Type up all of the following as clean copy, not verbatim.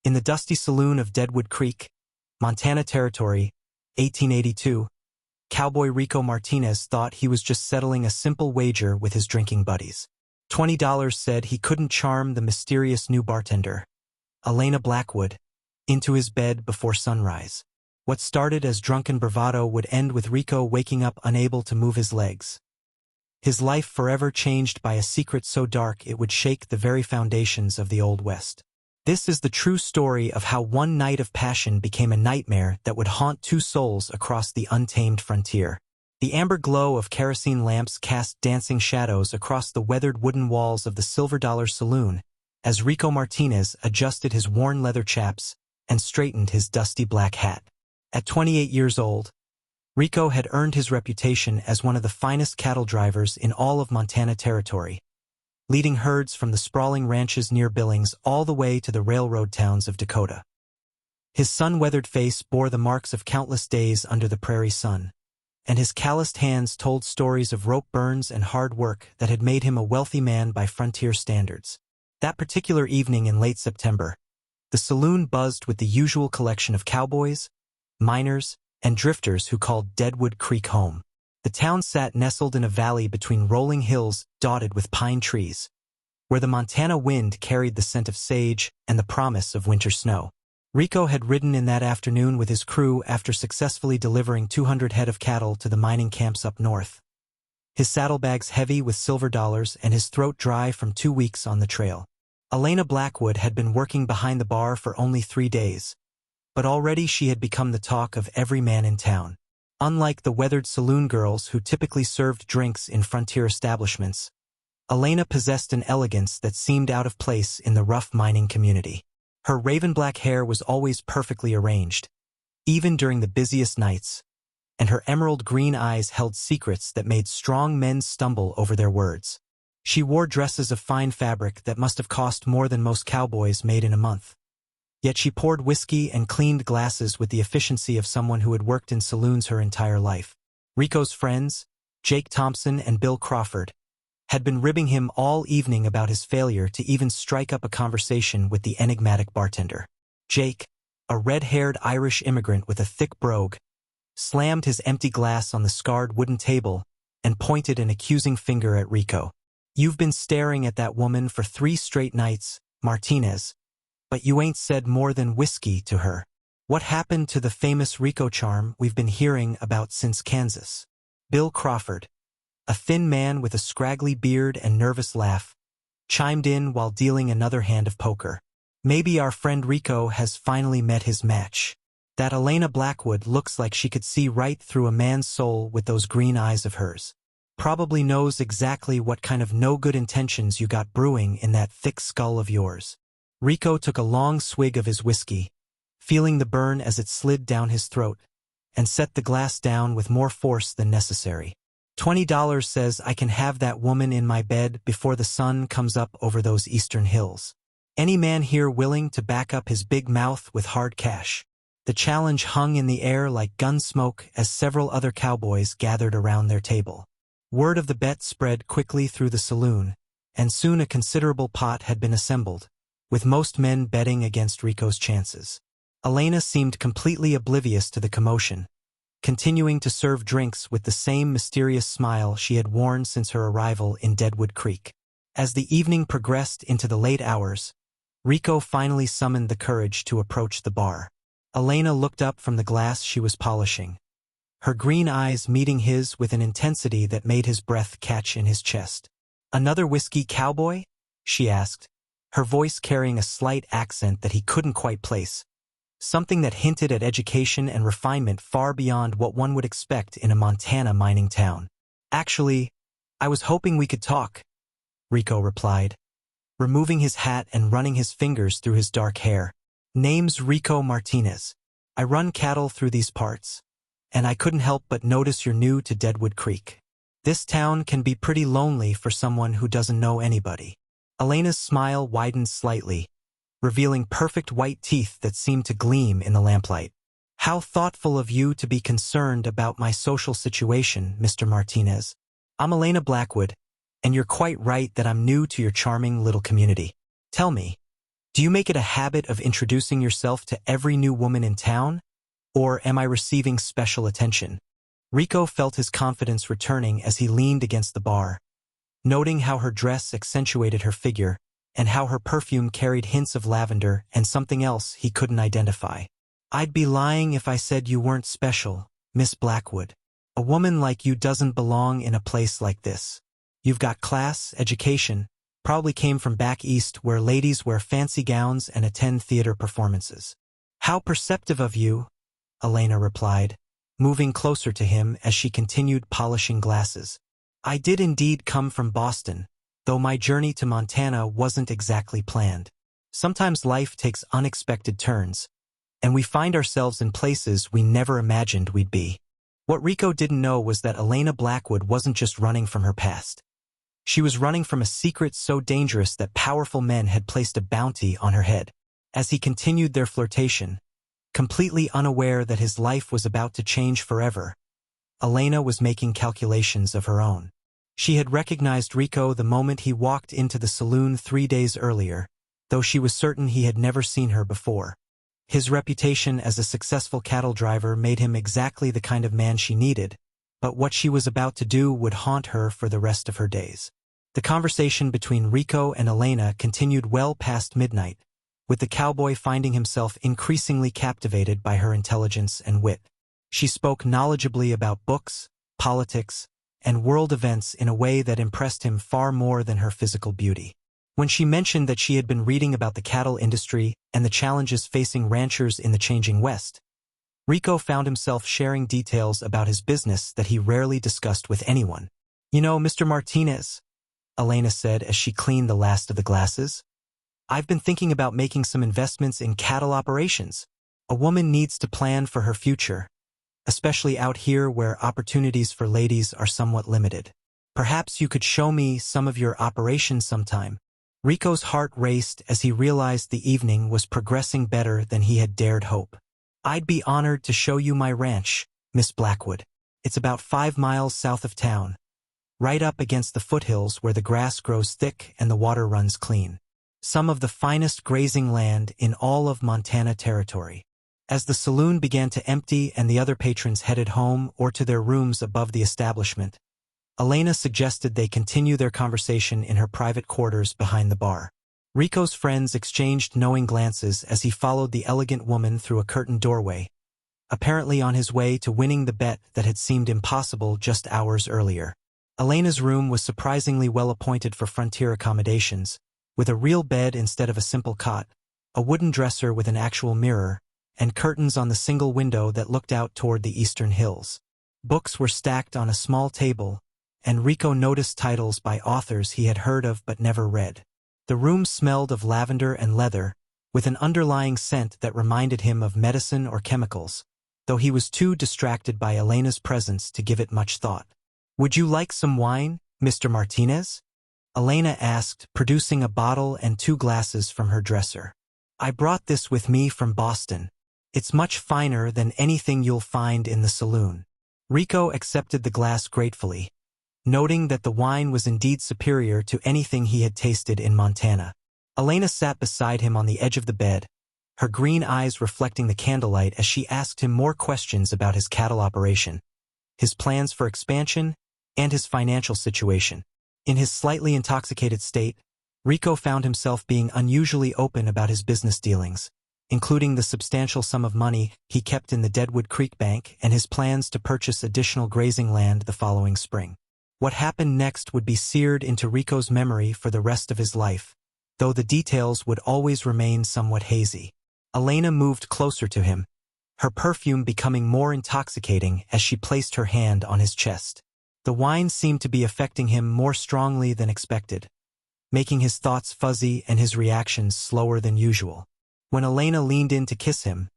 In the dusty saloon of Deadwood Creek, Montana Territory, 1882, Cowboy Rico Martinez thought he was just settling a simple wager with his drinking buddies. $20 said he couldn't charm the mysterious new bartender, Elena Blackwood, into his bed before sunrise. What started as drunken bravado would end with Rico waking up unable to move his legs. His life forever changed by a secret so dark it would shake the very foundations of the Old West. This is the true story of how one night of passion became a nightmare that would haunt two souls across the untamed frontier. The amber glow of kerosene lamps cast dancing shadows across the weathered wooden walls of the Silver Dollar Saloon as Rico Martinez adjusted his worn leather chaps and straightened his dusty black hat. At 28 years old, Rico had earned his reputation as one of the finest cattle drivers in all of Montana Territory, leading herds from the sprawling ranches near Billings all the way to the railroad towns of Dakota. His sun-weathered face bore the marks of countless days under the prairie sun, and his calloused hands told stories of rope burns and hard work that had made him a wealthy man by frontier standards. That particular evening in late September, the saloon buzzed with the usual collection of cowboys, miners, and drifters who called Deadwood Creek home. The town sat nestled in a valley between rolling hills dotted with pine trees, where the Montana wind carried the scent of sage and the promise of winter snow. Rico had ridden in that afternoon with his crew after successfully delivering 200 head of cattle to the mining camps up north, his saddlebags heavy with silver dollars and his throat dry from 2 weeks on the trail. Elena Blackwood had been working behind the bar for only 3 days, but already she had become the talk of every man in town. Unlike the weathered saloon girls who typically served drinks in frontier establishments, Elena possessed an elegance that seemed out of place in the rough mining community. Her raven-black hair was always perfectly arranged, even during the busiest nights, and her emerald-green eyes held secrets that made strong men stumble over their words. She wore dresses of fine fabric that must have cost more than most cowboys made in a month. Yet she poured whiskey and cleaned glasses with the efficiency of someone who had worked in saloons her entire life. Rico's friends, Jake Thompson and Bill Crawford, had been ribbing him all evening about his failure to even strike up a conversation with the enigmatic bartender. Jake, a red-haired Irish immigrant with a thick brogue, slammed his empty glass on the scarred wooden table and pointed an accusing finger at Rico. "You've been staring at that woman for 3 straight nights, Martinez, but you ain't said more than whiskey to her. What happened to the famous Rico charm we've been hearing about since Kansas?" Bill Crawford, a thin man with a scraggly beard and nervous laugh, chimed in while dealing another hand of poker. "Maybe our friend Rico has finally met his match. That Elena Blackwood looks like she could see right through a man's soul with those green eyes of hers. Probably knows exactly what kind of no-good intentions you got brewing in that thick skull of yours." Rico took a long swig of his whiskey, feeling the burn as it slid down his throat, and set the glass down with more force than necessary. $20 says I can have that woman in my bed before the sun comes up over those eastern hills. Any man here willing to back up his big mouth with hard cash? The challenge hung in the air like gun smoke as several other cowboys gathered around their table. Word of the bet spread quickly through the saloon, and soon a considerable pot had been assembled, with most men betting against Rico's chances. Elena seemed completely oblivious to the commotion, continuing to serve drinks with the same mysterious smile she had worn since her arrival in Deadwood Creek. As the evening progressed into the late hours, Rico finally summoned the courage to approach the bar. Elena looked up from the glass she was polishing, her green eyes meeting his with an intensity that made his breath catch in his chest. "Another whiskey, Cowboy?" she asked, her voice carrying a slight accent that he couldn't quite place, something that hinted at education and refinement far beyond what one would expect in a Montana mining town. "Actually, I was hoping we could talk," Rico replied, removing his hat and running his fingers through his dark hair. "Name's Rico Martinez. I run cattle through these parts, and I couldn't help but notice you're new to Deadwood Creek. This town can be pretty lonely for someone who doesn't know anybody." Elena's smile widened slightly, revealing perfect white teeth that seemed to gleam in the lamplight. "How thoughtful of you to be concerned about my social situation, Mr. Martinez. I'm Elena Blackwood, and you're quite right that I'm new to your charming little community. Tell me, Do you make it a habit of introducing yourself to every new woman in town? Or am I receiving special attention? Rico felt his confidence returning as he leaned against the bar, noting how her dress accentuated her figure and how her perfume carried hints of lavender and something else he couldn't identify. I'd be lying if I said you weren't special, Miss Blackwood. A woman like you doesn't belong in a place like this. You've got class, education, probably came from back east where ladies wear fancy gowns and attend theater performances. How perceptive of you, Elena replied, moving closer to him as she continued polishing glasses. I did indeed come from Boston, though my journey to Montana wasn't exactly planned. Sometimes life takes unexpected turns, and we find ourselves in places we never imagined we'd be. What Rico didn't know was that Elena Blackwood wasn't just running from her past. She was running from a secret so dangerous that powerful men had placed a bounty on her head. As he continued their flirtation, completely unaware that his life was about to change forever, Elena was making calculations of her own. She had recognized Rico the moment he walked into the saloon 3 days earlier, though she was certain he had never seen her before. His reputation as a successful cattle driver made him exactly the kind of man she needed, but what she was about to do would haunt her for the rest of her days. The conversation between Rico and Elena continued well past midnight, with the cowboy finding himself increasingly captivated by her intelligence and wit. She spoke knowledgeably about books, politics, and world events in a way that impressed him far more than her physical beauty. When she mentioned that she had been reading about the cattle industry and the challenges facing ranchers in the changing West, Rico found himself sharing details about his business that he rarely discussed with anyone. You know, Mr. Martinez, Elena said as she cleaned the last of the glasses, I've been thinking about making some investments in cattle operations. A woman needs to plan for her future, especially out here where opportunities for ladies are somewhat limited. Perhaps you could show me some of your operations sometime. Rico's heart raced as he realized the evening was progressing better than he had dared hope. I'd be honored to show you my ranch, Miss Blackwood. It's about 5 miles south of town, right up against the foothills where the grass grows thick and the water runs clean. Some of the finest grazing land in all of Montana Territory. As the saloon began to empty and the other patrons headed home or to their rooms above the establishment, Elena suggested they continue their conversation in her private quarters behind the bar. Rico's friends exchanged knowing glances as he followed the elegant woman through a curtained doorway, apparently on his way to winning the bet that had seemed impossible just hours earlier. Elena's room was surprisingly well appointed for frontier accommodations, with a real bed instead of a simple cot, a wooden dresser with an actual mirror, and curtains on the single window that looked out toward the eastern hills. Books were stacked on a small table, and Rico noticed titles by authors he had heard of but never read. The room smelled of lavender and leather, with an underlying scent that reminded him of medicine or chemicals, though he was too distracted by Elena's presence to give it much thought. Would you like some wine, Mr. Martinez? Elena asked, producing a bottle and 2 glasses from her dresser. I brought this with me from Boston. It's much finer than anything you'll find in the saloon. Rico accepted the glass gratefully, noting that the wine was indeed superior to anything he had tasted in Montana. Elena sat beside him on the edge of the bed, her green eyes reflecting the candlelight as she asked him more questions about his cattle operation, his plans for expansion, and his financial situation. In his slightly intoxicated state, Rico found himself being unusually open about his business dealings, including the substantial sum of money he kept in the Deadwood Creek Bank and his plans to purchase additional grazing land the following spring. What happened next would be seared into Rico's memory for the rest of his life, though the details would always remain somewhat hazy. Elena moved closer to him, her perfume becoming more intoxicating as she placed her hand on his chest. The wine seemed to be affecting him more strongly than expected, making his thoughts fuzzy and his reactions slower than usual. When Elena leaned in to kiss him,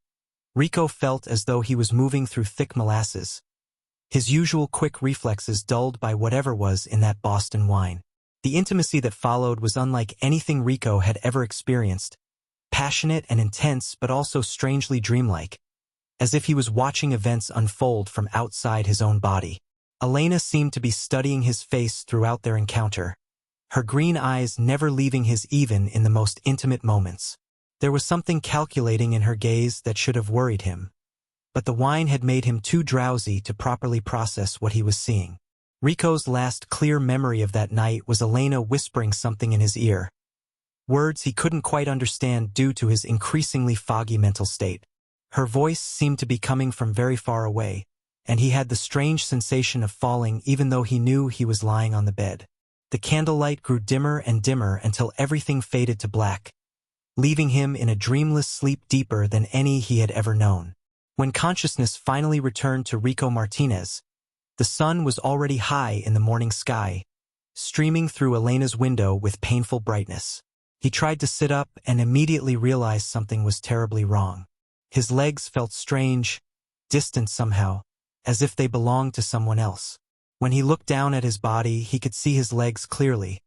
Rico felt as though he was moving through thick molasses, his usual quick reflexes dulled by whatever was in that Boston wine. The intimacy that followed was unlike anything Rico had ever experienced, passionate and intense but also strangely dreamlike, as if he was watching events unfold from outside his own body. Elena seemed to be studying his face throughout their encounter, her green eyes never leaving his even in the most intimate moments. There was something calculating in her gaze that should have worried him, but the wine had made him too drowsy to properly process what he was seeing. Rico's last clear memory of that night was Elena whispering something in his ear, words he couldn't quite understand due to his increasingly foggy mental state. Her voice seemed to be coming from very far away, and he had the strange sensation of falling even though he knew he was lying on the bed. The candlelight grew dimmer and dimmer until everything faded to black, leaving him in a dreamless sleep deeper than any he had ever known. When consciousness finally returned to Rico Martinez, the sun was already high in the morning sky, streaming through Elena's window with painful brightness. He tried to sit up and immediately realized something was terribly wrong. His legs felt strange, distant somehow, as if they belonged to someone else. When he looked down at his body, he could see his legs clearly,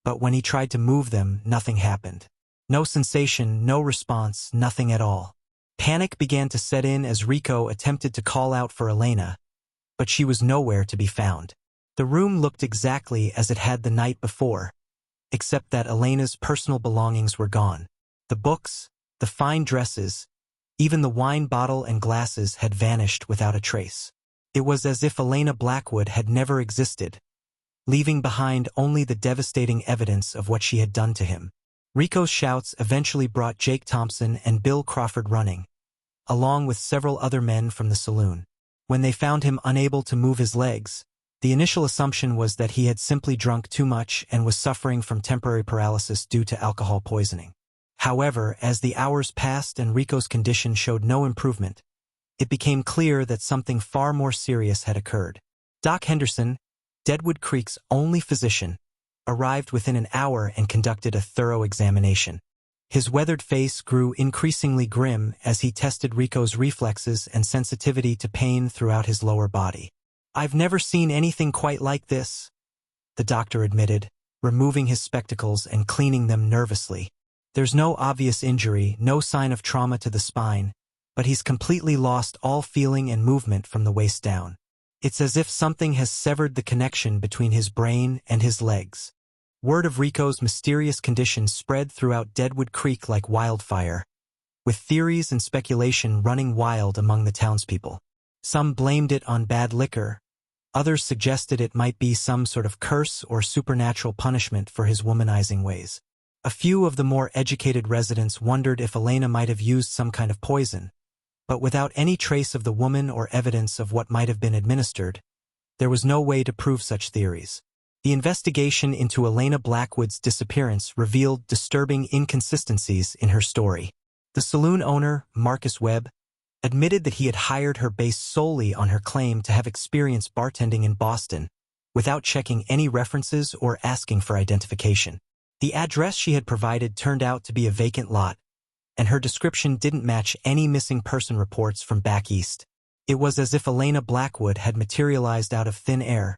but when he tried to move them, nothing happened. No sensation, no response, nothing at all. Panic began to set in as Rico attempted to call out for Elena, but she was nowhere to be found. The room looked exactly as it had the night before, except that Elena's personal belongings were gone. The books, the fine dresses, even the wine bottle and glasses had vanished without a trace. It was as if Elena Blackwood had never existed, leaving behind only the devastating evidence of what she had done to him. Rico's shouts eventually brought Jake Thompson and Bill Crawford running, along with several other men from the saloon. When they found him unable to move his legs, the initial assumption was that he had simply drunk too much and was suffering from temporary paralysis due to alcohol poisoning. However, as the hours passed and Rico's condition showed no improvement, it became clear that something far more serious had occurred. Doc Henderson, Deadwood Creek's only physician, arrived within an hour and conducted a thorough examination. His weathered face grew increasingly grim as he tested Rico's reflexes and sensitivity to pain throughout his lower body. "I've never seen anything quite like this," the doctor admitted, removing his spectacles and cleaning them nervously. "There's no obvious injury, no sign of trauma to the spine, but he's completely lost all feeling and movement from the waist down. It's as if something has severed the connection between his brain and his legs." Word of Rico's mysterious condition spread throughout Deadwood Creek like wildfire, with theories and speculation running wild among the townspeople. Some blamed it on bad liquor, others suggested it might be some sort of curse or supernatural punishment for his womanizing ways. A few of the more educated residents wondered if Elena might have used some kind of poison, but without any trace of the woman or evidence of what might have been administered, there was no way to prove such theories. The investigation into Elena Blackwood's disappearance revealed disturbing inconsistencies in her story. The saloon owner, Marcus Webb, admitted that he had hired her based solely on her claim to have experienced bartending in Boston, without checking any references or asking for identification. The address she had provided turned out to be a vacant lot, and her description didn't match any missing person reports from back east. It was as if Elena Blackwood had materialized out of thin air,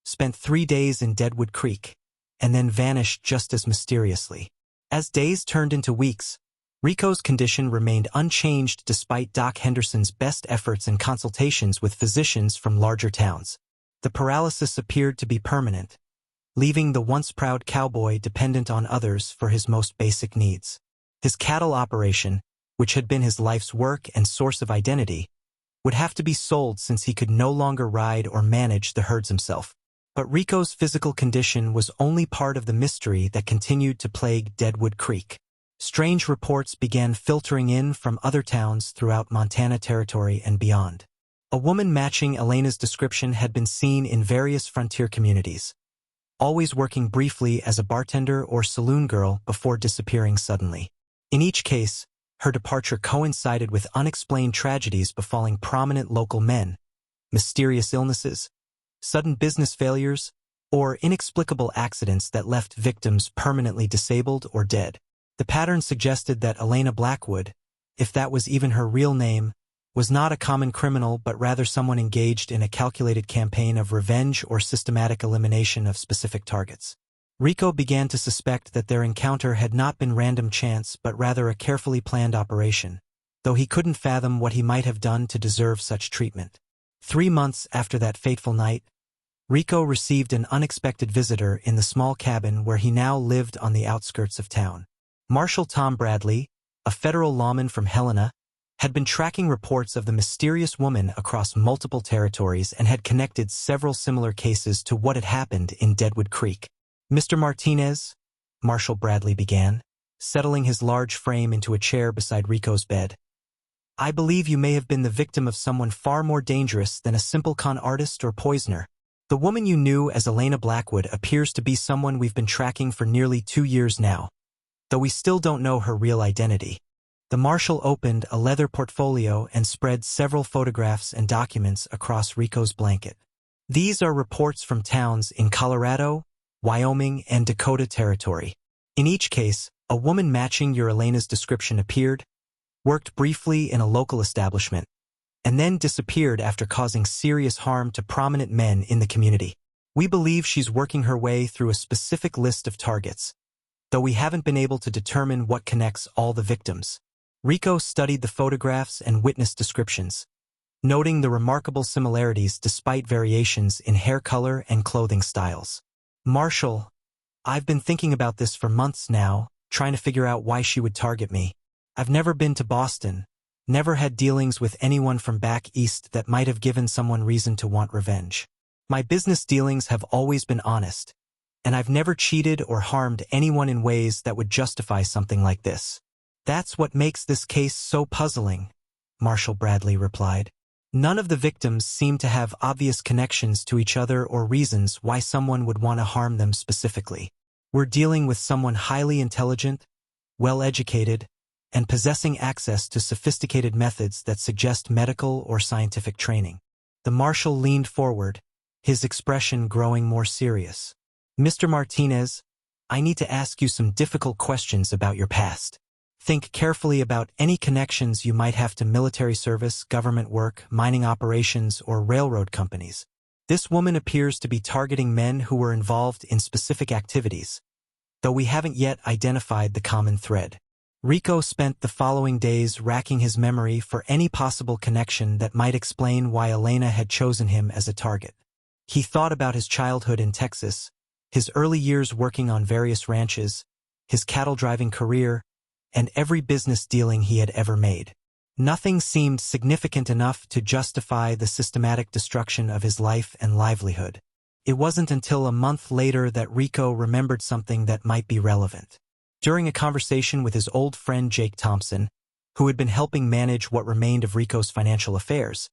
spent 3 days in Deadwood Creek, and then vanished just as mysteriously. As days turned into weeks, Rico's condition remained unchanged despite Doc Henderson's best efforts and consultations with physicians from larger towns. The paralysis appeared to be permanent, leaving the once proud cowboy dependent on others for his most basic needs. His cattle operation, which had been his life's work and source of identity, would have to be sold since he could no longer ride or manage the herds himself. But Rico's physical condition was only part of the mystery that continued to plague Deadwood Creek. Strange reports began filtering in from other towns throughout Montana Territory and beyond. A woman matching Elena's description had been seen in various frontier communities, always working briefly as a bartender or saloon girl before disappearing suddenly. In each case, her departure coincided with unexplained tragedies befalling prominent local men, mysterious illnesses, sudden business failures, or inexplicable accidents that left victims permanently disabled or dead. The pattern suggested that Elena Blackwood, if that was even her real name, was not a common criminal but rather someone engaged in a calculated campaign of revenge or systematic elimination of specific targets. Rico began to suspect that their encounter had not been random chance but rather a carefully planned operation, though he couldn't fathom what he might have done to deserve such treatment. 3 months after that fateful night, Rico received an unexpected visitor in the small cabin where he now lived on the outskirts of town. Marshal Tom Bradley, a federal lawman from Helena, had been tracking reports of the mysterious woman across multiple territories and had connected several similar cases to what had happened in Deadwood Creek. "Mr. Martinez," Marshal Bradley began, settling his large frame into a chair beside Rico's bed, "I believe you may have been the victim of someone far more dangerous than a simple con artist or poisoner. The woman you knew as Elena Blackwood appears to be someone we've been tracking for nearly 2 years now, though we still don't know her real identity." The marshal opened a leather portfolio and spread several photographs and documents across Rico's blanket. "These are reports from towns in Colorado, Wyoming, and Dakota Territory. In each case, a woman matching your Elena's description appeared, worked briefly in a local establishment, and then disappeared after causing serious harm to prominent men in the community. We believe she's working her way through a specific list of targets, though we haven't been able to determine what connects all the victims." Rico studied the photographs and witness descriptions, noting the remarkable similarities despite variations in hair color and clothing styles. "Marshal, I've been thinking about this for months now, trying to figure out why she would target me. I've never been to Boston, never had dealings with anyone from back east that might have given someone reason to want revenge. My business dealings have always been honest, and I've never cheated or harmed anyone in ways that would justify something like this." "That's what makes this case so puzzling," Marshal Bradley replied. "None of the victims seem to have obvious connections to each other or reasons why someone would want to harm them specifically. We're dealing with someone highly intelligent, well-educated, and possessing access to sophisticated methods that suggest medical or scientific training." The marshal leaned forward, his expression growing more serious. "Mr. Martinez, I need to ask you some difficult questions about your past. Think carefully about any connections you might have to military service, government work, mining operations, or railroad companies. This woman appears to be targeting men who were involved in specific activities, though we haven't yet identified the common thread." Rico spent the following days racking his memory for any possible connection that might explain why Elena had chosen him as a target. He thought about his childhood in Texas, his early years working on various ranches, his cattle-driving career, and every business dealing he had ever made. Nothing seemed significant enough to justify the systematic destruction of his life and livelihood. It wasn't until a month later that Rico remembered something that might be relevant. During a conversation with his old friend Jake Thompson, who had been helping manage what remained of Rico's financial affairs,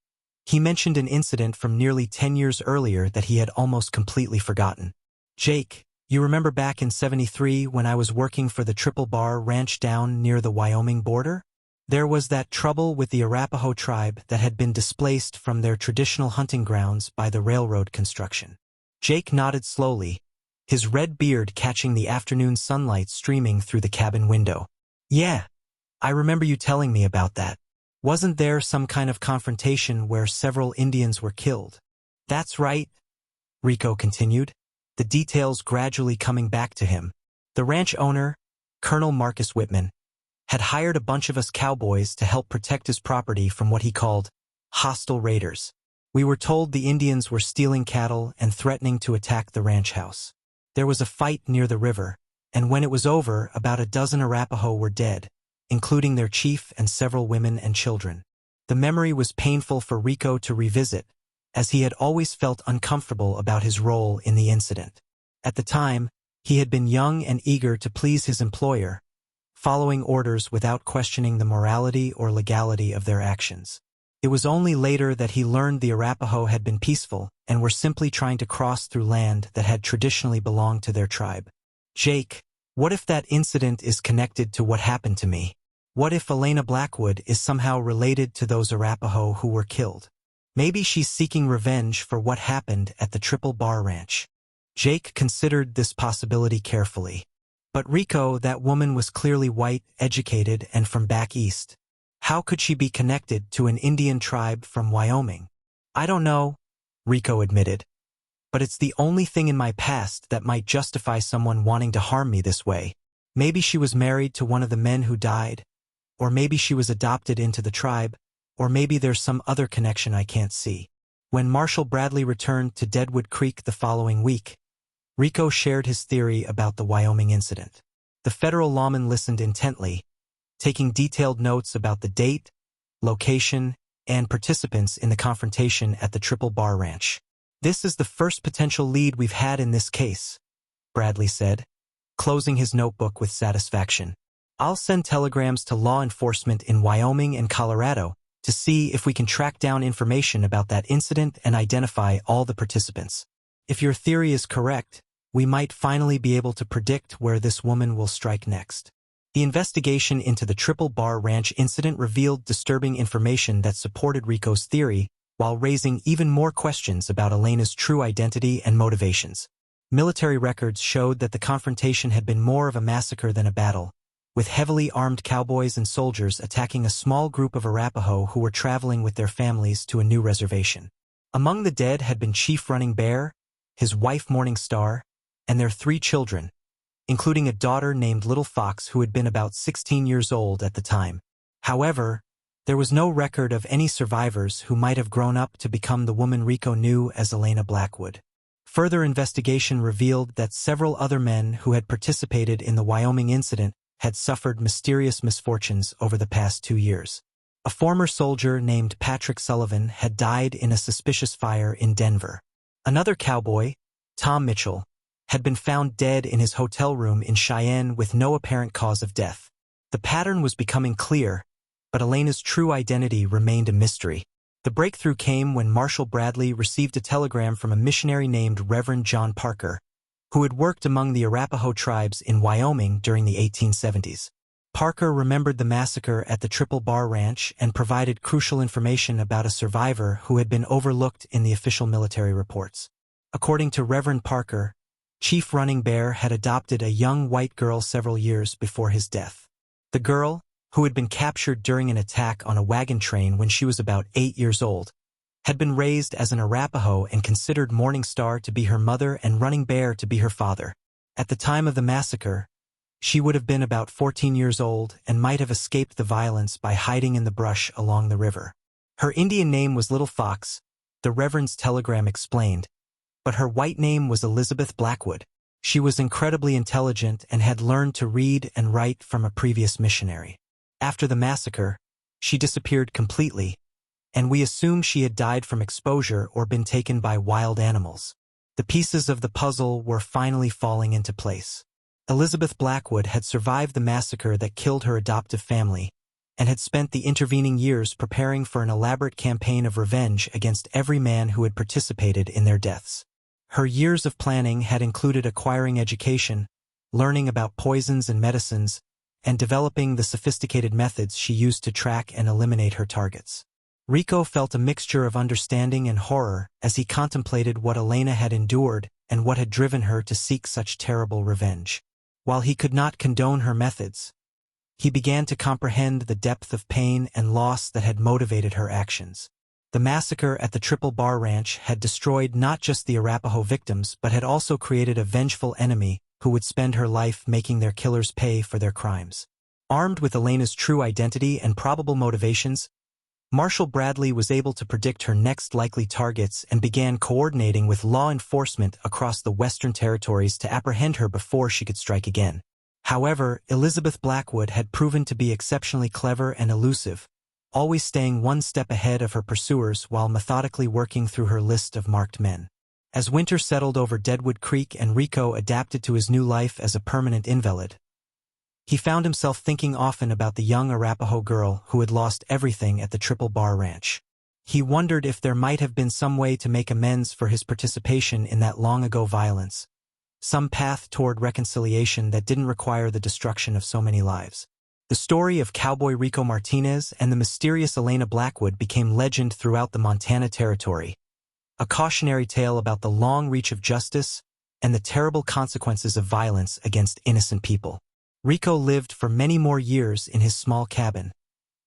he mentioned an incident from nearly 10 years earlier that he had almost completely forgotten. "Jake, you remember back in '73 when I was working for the Triple Bar Ranch down near the Wyoming border? There was that trouble with the Arapaho tribe that had been displaced from their traditional hunting grounds by the railroad construction." Jake nodded slowly, his red beard catching the afternoon sunlight streaming through the cabin window. "Yeah, I remember you telling me about that. Wasn't there some kind of confrontation where several Indians were killed?" "That's right," Rico continued, the details gradually coming back to him. "The ranch owner, Colonel Marcus Whitman, had hired a bunch of us cowboys to help protect his property from what he called hostile raiders. We were told the Indians were stealing cattle and threatening to attack the ranch house. There was a fight near the river, and when it was over, about a dozen Arapaho were dead, including their chief and several women and children." The memory was painful for Rico to revisit, as he had always felt uncomfortable about his role in the incident. At the time, he had been young and eager to please his employer, following orders without questioning the morality or legality of their actions. It was only later that he learned the Arapaho had been peaceful and were simply trying to cross through land that had traditionally belonged to their tribe. "Jake, what if that incident is connected to what happened to me? What if Elena Blackwood is somehow related to those Arapaho who were killed? Maybe she's seeking revenge for what happened at the Triple Bar Ranch." Jake considered this possibility carefully. "But Rico, that woman was clearly white, educated, and from back east. How could she be connected to an Indian tribe from Wyoming?" "I don't know," Rico admitted, "but it's the only thing in my past that might justify someone wanting to harm me this way. Maybe she was married to one of the men who died, or maybe she was adopted into the tribe, or maybe there's some other connection I can't see." When Marshal Bradley returned to Deadwood Creek the following week, Rico shared his theory about the Wyoming incident. The federal lawman listened intently, taking detailed notes about the date, location, and participants in the confrontation at the Triple Bar Ranch. "This is the first potential lead we've had in this case," Bradley said, closing his notebook with satisfaction. "I'll send telegrams to law enforcement in Wyoming and Colorado to see if we can track down information about that incident and identify all the participants. If your theory is correct, we might finally be able to predict where this woman will strike next." The investigation into the Triple Bar Ranch incident revealed disturbing information that supported Rico's theory, while raising even more questions about Elena's true identity and motivations. Military records showed that the confrontation had been more of a massacre than a battle, with heavily armed cowboys and soldiers attacking a small group of Arapaho who were traveling with their families to a new reservation. Among the dead had been Chief Running Bear, his wife Morning Star, and their 3 children, including a daughter named Little Fox who had been about 16 years old at the time. However, there was no record of any survivors who might have grown up to become the woman Rico knew as Elena Blackwood. Further investigation revealed that several other men who had participated in the Wyoming incident had suffered mysterious misfortunes over the past 2 years. A former soldier named Patrick Sullivan had died in a suspicious fire in Denver. Another cowboy, Tom Mitchell, had been found dead in his hotel room in Cheyenne with no apparent cause of death. The pattern was becoming clear, but Elena's true identity remained a mystery. The breakthrough came when Marshall Bradley received a telegram from a missionary named Reverend John Parker, who had worked among the Arapaho tribes in Wyoming during the 1870s. Parker remembered the massacre at the Triple Bar Ranch and provided crucial information about a survivor who had been overlooked in the official military reports. According to Reverend Parker, Chief Running Bear had adopted a young white girl several years before his death. The girl, who had been captured during an attack on a wagon train when she was about 8 years old, had been raised as an Arapaho and considered Morning Star to be her mother and Running Bear to be her father. At the time of the massacre, she would have been about 14 years old and might have escaped the violence by hiding in the brush along the river. Her Indian name was Little Fox, the Reverend's telegram explained, but her white name was Elizabeth Blackwood. She was incredibly intelligent and had learned to read and write from a previous missionary. After the massacre, she disappeared completely, and we assume she had died from exposure or been taken by wild animals. The pieces of the puzzle were finally falling into place. Elizabeth Blackwood had survived the massacre that killed her adoptive family, and had spent the intervening years preparing for an elaborate campaign of revenge against every man who had participated in their deaths. Her years of planning had included acquiring education, learning about poisons and medicines, and developing the sophisticated methods she used to track and eliminate her targets. Rico felt a mixture of understanding and horror as he contemplated what Elena had endured and what had driven her to seek such terrible revenge. While he could not condone her methods, he began to comprehend the depth of pain and loss that had motivated her actions. The massacre at the Triple Bar Ranch had destroyed not just the Arapaho victims but had also created a vengeful enemy who would spend her life making their killers pay for their crimes. Armed with Elena's true identity and probable motivations, Marshall Bradley was able to predict her next likely targets and began coordinating with law enforcement across the Western Territories to apprehend her before she could strike again. However, Elizabeth Blackwood had proven to be exceptionally clever and elusive, always staying one step ahead of her pursuers while methodically working through her list of marked men. As winter settled over Deadwood Creek and Rico adapted to his new life as a permanent invalid, he found himself thinking often about the young Arapaho girl who had lost everything at the Triple Bar Ranch. He wondered if there might have been some way to make amends for his participation in that long-ago violence, some path toward reconciliation that didn't require the destruction of so many lives. The story of Cowboy Rico Martinez and the mysterious Elena Blackwood became legend throughout the Montana Territory, a cautionary tale about the long reach of justice and the terrible consequences of violence against innocent people. Rico lived for many more years in his small cabin,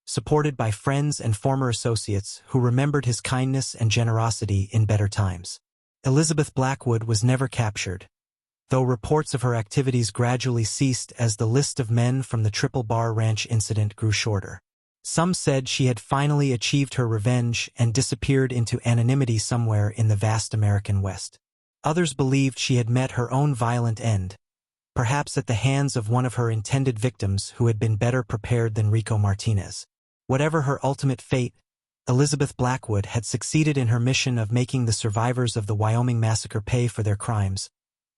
supported by friends and former associates who remembered his kindness and generosity in better times. Elizabeth Blackwood was never captured, though reports of her activities gradually ceased as the list of men from the Triple Bar Ranch incident grew shorter. Some said she had finally achieved her revenge and disappeared into anonymity somewhere in the vast American West. Others believed she had met her own violent end, perhaps at the hands of one of her intended victims who had been better prepared than Rico Martinez. Whatever her ultimate fate, Elizabeth Blackwood had succeeded in her mission of making the survivors of the Wyoming massacre pay for their crimes,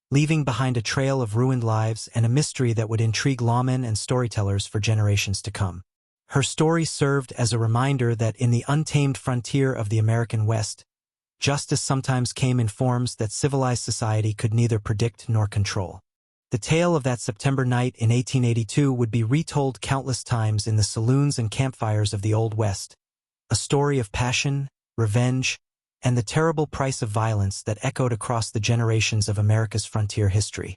leaving behind a trail of ruined lives and a mystery that would intrigue lawmen and storytellers for generations to come. Her story served as a reminder that in the untamed frontier of the American West, justice sometimes came in forms that civilized society could neither predict nor control. The tale of that September night in 1882 would be retold countless times in the saloons and campfires of the Old West, a story of passion, revenge, and the terrible price of violence that echoed across the generations of America's frontier history.